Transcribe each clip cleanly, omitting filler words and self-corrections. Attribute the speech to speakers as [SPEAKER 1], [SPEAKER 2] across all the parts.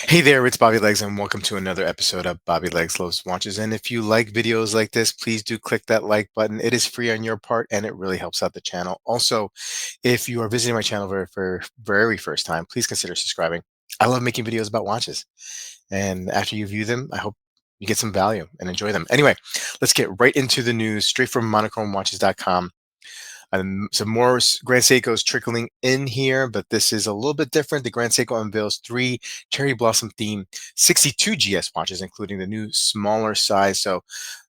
[SPEAKER 1] Hey there, it's Bobby Legs, and welcome to another episode of Bobby Legs Loves Watches. And if you like videos like this, please do click that like button. It is free on your part, and it really helps out the channel. Also, if you are visiting my channel for very first time, please consider subscribing. I love making videos about watches, and after you view them, I hope you get some value and enjoy them. Anyway, let's get right into the news, straight from monochromewatches.com. Some more Grand Seikos trickling in here, but this is a little bit different. The Grand Seiko unveils three cherry blossom theme 62 GS watches, including the new smaller size. So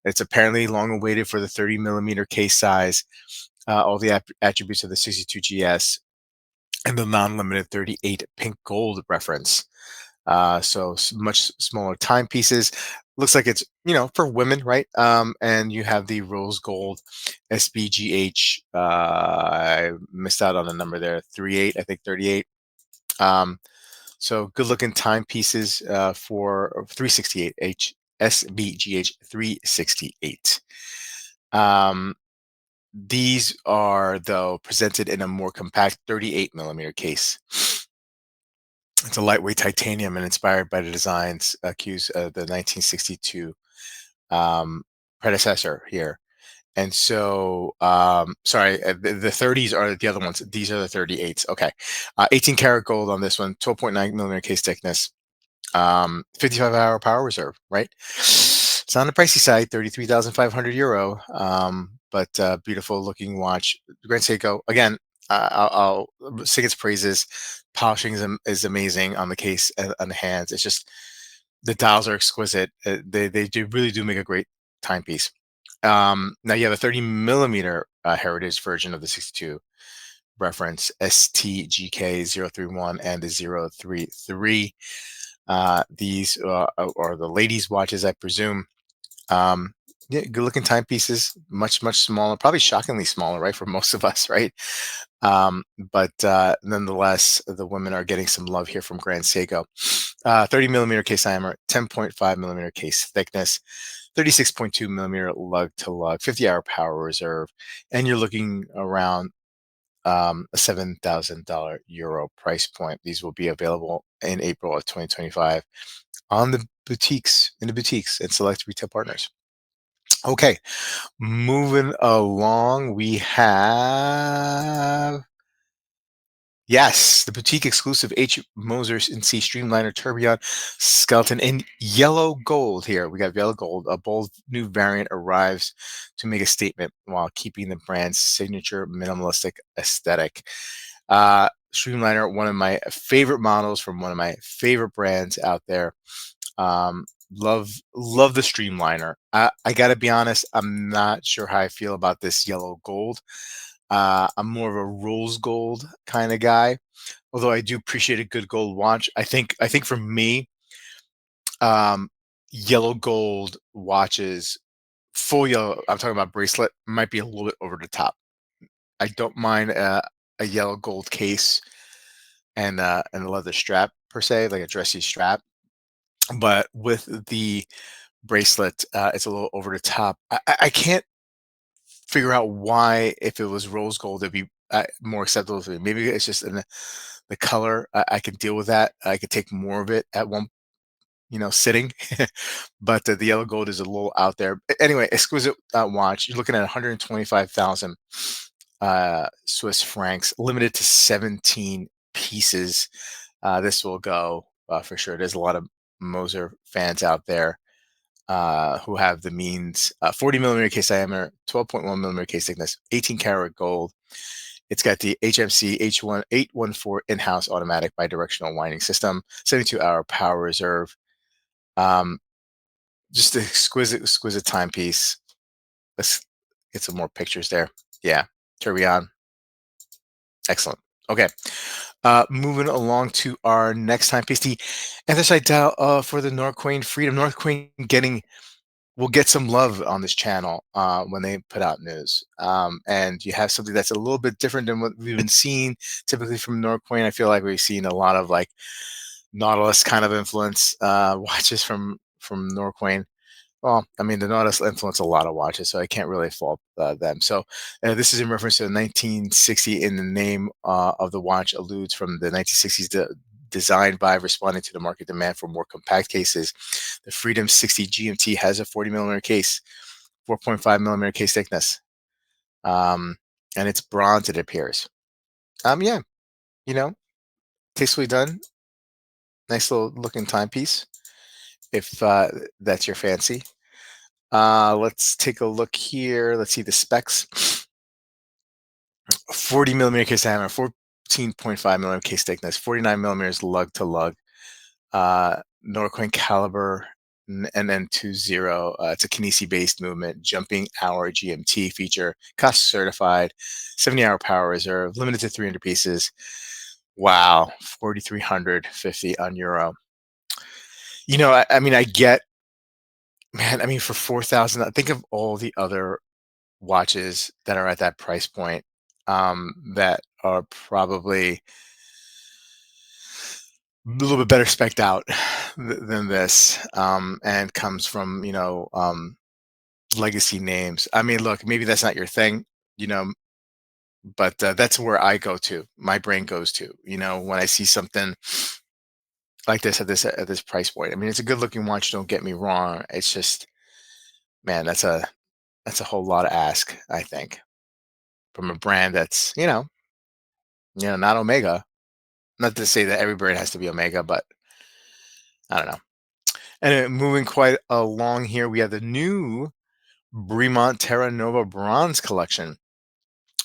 [SPEAKER 1] it's apparently long awaited for the 30 millimeter case size, all the attributes of the 62 GS, and the non-limited 38 pink gold reference. Much smaller timepieces. Looks like it's, for women, right? And you have the rose gold SBGH. I missed out on the number there. 38, I think 38. So good looking timepieces for 368 SBGH 368. These are, though, presented in a more compact 38 millimeter case. It's a lightweight titanium and inspired by the designs cues of the 1962 predecessor here. And so, sorry, the 30s are the other ones. These are the 38s. Okay. 18 karat gold on this one, 12.9 millimeter case thickness, 55-hour power reserve, right? It's on the pricey side, 33,500 euro, but beautiful looking watch. Grand Seiko, again, I'll sing its praises. Polishing is amazing on the case and on the hands. It's just the dials are exquisite. They really do make a great timepiece. Now you have a 30 millimeter heritage version of the 62 reference STGK031 and the 033. These are the ladies' watches, I presume. Yeah, good looking timepieces, much smaller, probably shockingly smaller, right, for most of us, right? But nonetheless, the women are getting some love here from Grand Seiko. 30 millimeter case diameter, 10.5 millimeter case thickness, 36.2 millimeter lug to lug, 50-hour power reserve, and you're looking around a $7,000 euro price point. These will be available in April of 2025 on the boutiques, in the boutiques and select retail partners. Okay, moving along, we have, yes, the boutique exclusive Moser and C Streamliner Tourbillon skeleton in yellow gold here. We got yellow gold. A bold new variant arrives to make a statement while keeping the brand's signature minimalistic aesthetic. Streamliner, one of my favorite models from one of my favorite brands out there. Love the Streamliner. I gotta be honest, I'm not sure how I feel about this yellow gold. I'm more of a rose gold kind of guy, although I do appreciate a good gold watch. I think for me, um, yellow gold watches, full yellow. I'm talking about bracelet, might be a little bit over the top. I don't mind a yellow gold case and a leather strap per se, like a dressy strap. But with the bracelet, it's a little over the top. I can't figure out why, if it was rose gold, it'd be more acceptable to me. Maybe it's just in the color. I could deal with that. I could take more of it at one, sitting. But the yellow gold is a little out there. Anyway, exquisite watch. You're looking at 125,000 Swiss francs, limited to 17 pieces. This will go for sure. There's a lot of Moser fans out there who have the means. 40 millimeter case diameter, 12.1 millimeter case thickness, 18 karat gold. It's got the HMC H1814 in-house automatic bidirectional winding system, 72-hour power reserve. Um, just an exquisite timepiece. Let's get some more pictures there. Yeah, tourbillon, excellent. Okay, moving along to our next timepiece, the anthracite dial for the Norquain Freedom. Norquain will get some love on this channel when they put out news. And you have something that's a little bit different than what we've been seeing typically from Norquain. I feel like we've seen a lot of like Nautilus kind of influence watches from Norquain. Well, I mean, the Nautilus influenced a lot of watches, so I can't really fault them. So this is in reference to 1960, in the name of the watch alludes from the 1960s. designed by responding to the market demand for more compact cases. The Freedom 60 GMT has a 40 millimeter case, 4.5 millimeter case thickness, um, and it's bronze. It appears. Yeah, you know, tastefully done. Nice little looking timepiece, if that's your fancy. Let's take a look here. Let's see the specs. 40 millimeter case diameter, 14.5 millimeter case thickness, 49 millimeters lug to lug, Norcoin caliber, NN20. It's a Kinesi based movement, jumping hour GMT feature, cost certified, 70-hour power reserve, limited to 300 pieces. Wow, 4,350 on Euro. I mean, I get, man. I mean, for 4,000, think of all the other watches that are at that price point, that are probably a little bit better specced out than this, and comes from legacy names. I mean, look, maybe that's not your thing, you know, but that's where I go to. My brain goes to, when I see something like this at this price point. I mean, it's a good looking watch. Don't get me wrong. It's just, man, that's a whole lot of ask. I think from a brand that's not Omega. Not to say that every brand has to be Omega, but I don't know. And moving quite along here, we have the new Bremont Terra Nova Bronze Collection.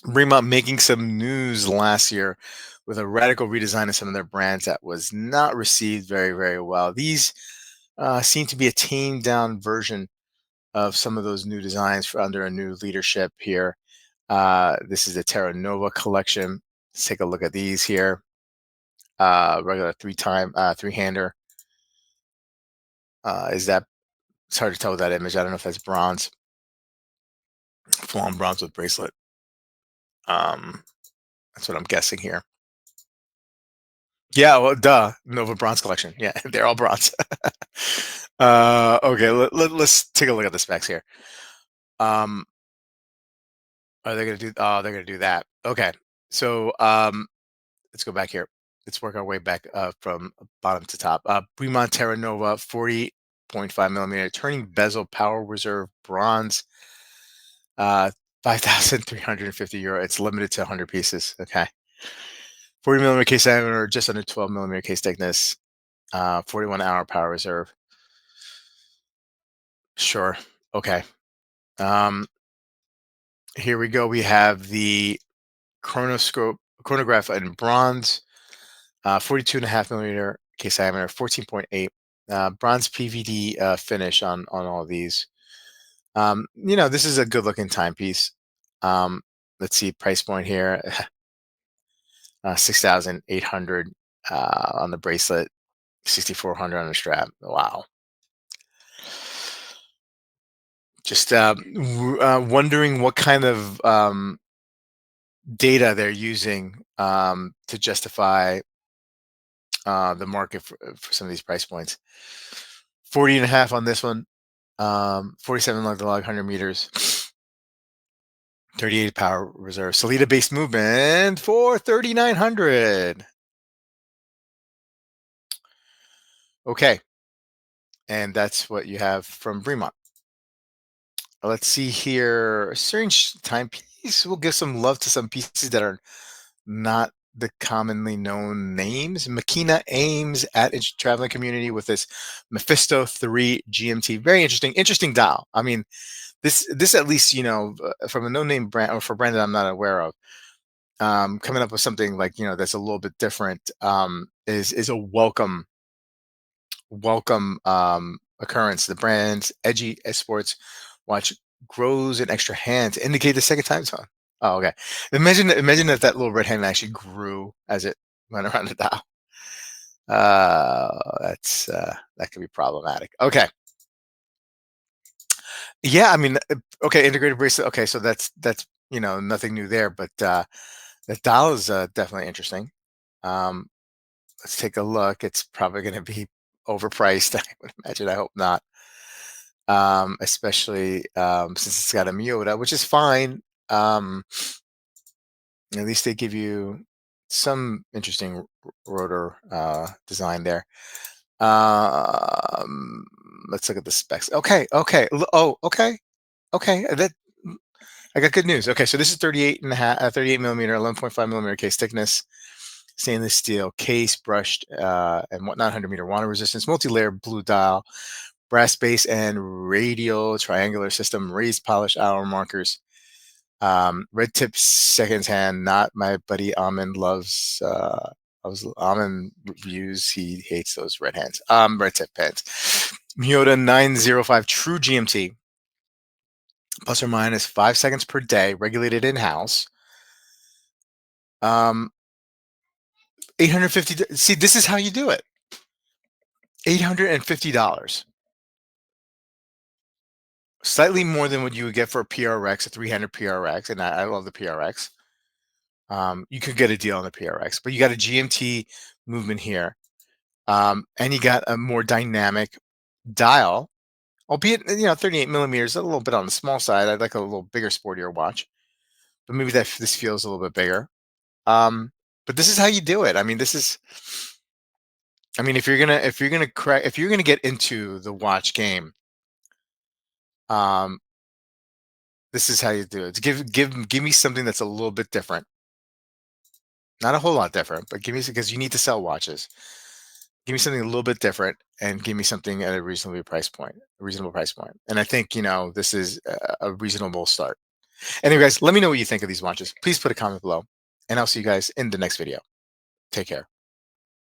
[SPEAKER 1] Bremont making some news last year with a radical redesign of some of their brands that was not received very, very well. These seem to be a tamed down version of some of those new designs under a new leadership here. This is the Terra Nova collection. Let's take a look at these here. Regular three-hander. Is that It's hard to tell with that image. I don't know if that's bronze, full on bronze with bracelet. Um, that's what I'm guessing here. Yeah, well, duh, Nova Bronze Collection. Yeah, they're all bronze. Okay, let's take a look at the specs here. Um, are they gonna do? Oh, they're gonna do that. Okay, so let's go back here. Let's work our way back from bottom to top. Bremont Terra Nova 40.5 millimeter turning bezel power reserve bronze. 5,350 euro. It's limited to 100 pieces. Okay. 40 millimeter case diameter, just under 12 millimeter case thickness. 41-hour power reserve. Sure. Okay. Um, Here we go. We have the chronograph in bronze, 42.5 millimeter case diameter, 14.8. Bronze PVD finish on all of these. This is a good looking timepiece. Let's see price point here. 6,800 on the bracelet, 6,400 on the strap. Wow. Just wondering what kind of data they're using to justify the market for some of these price points. 40 and a half on this one, 47 lug to lug, 100 meters, 38 power reserve, Solida based movement for 3,900. Okay. And that's what you have from Bremont. Let's see here. A strange timepiece. We'll give some love to some pieces that are not the commonly known names. Makina aims at its traveling community with this Mephisto 3 GMT. Very interesting. Interesting dial. I mean, this at least, from a no-name brand or for a brand that I'm not aware of, coming up with something like, that's a little bit different, is a welcome occurrence. The brand's edgy sports watch grows an extra hand to indicate the second time zone. Oh, okay. Imagine if that little red hand actually grew as it went around the dial. That could be problematic. Okay. Yeah, I mean, okay, integrated bracelet. Okay, so that's nothing new there, but the dial is definitely interesting. Let's take a look. It's probably going to be overpriced. I would imagine. I hope not. Especially since it's got a Miota, which is fine. At least they give you some interesting rotor design there. Um, let's look at the specs. Okay, okay. Oh, okay, okay. That I got good news. Okay, so this is 38 and a half, 38 millimeter, 11.5 millimeter case thickness, stainless steel case, brushed and whatnot, 100-meter water resistance, multi-layer blue dial, brass base and radial triangular system, raised polish hour markers. Red tip seconds hand, not my buddy Almond loves. Almond reviews. He hates those red tip pens. Miyota 905 true GMT, plus or minus 5 seconds per day, regulated in house. 850. See, this is how you do it. $850. Slightly more than what you would get for a PRX, a 300 PRX, and I love the PRX. You could get a deal on the PRX, but you got a GMT movement here, and you got a more dynamic dial, albeit 38 millimeters, a little bit on the small side. I'd like a little bigger, sportier watch, but maybe this feels a little bit bigger. But this is how you do it. I mean, if you're gonna get into the watch game, um, this is how you do it. Give me something that's a little bit different. Not a whole lot different, but give me, because you need to sell watches. Give me something a little bit different and give me something at a reasonable price point. And I think, this is a reasonable start. Anyway, guys, let me know what you think of these watches. Please put a comment below, and I'll see you guys in the next video. Take care.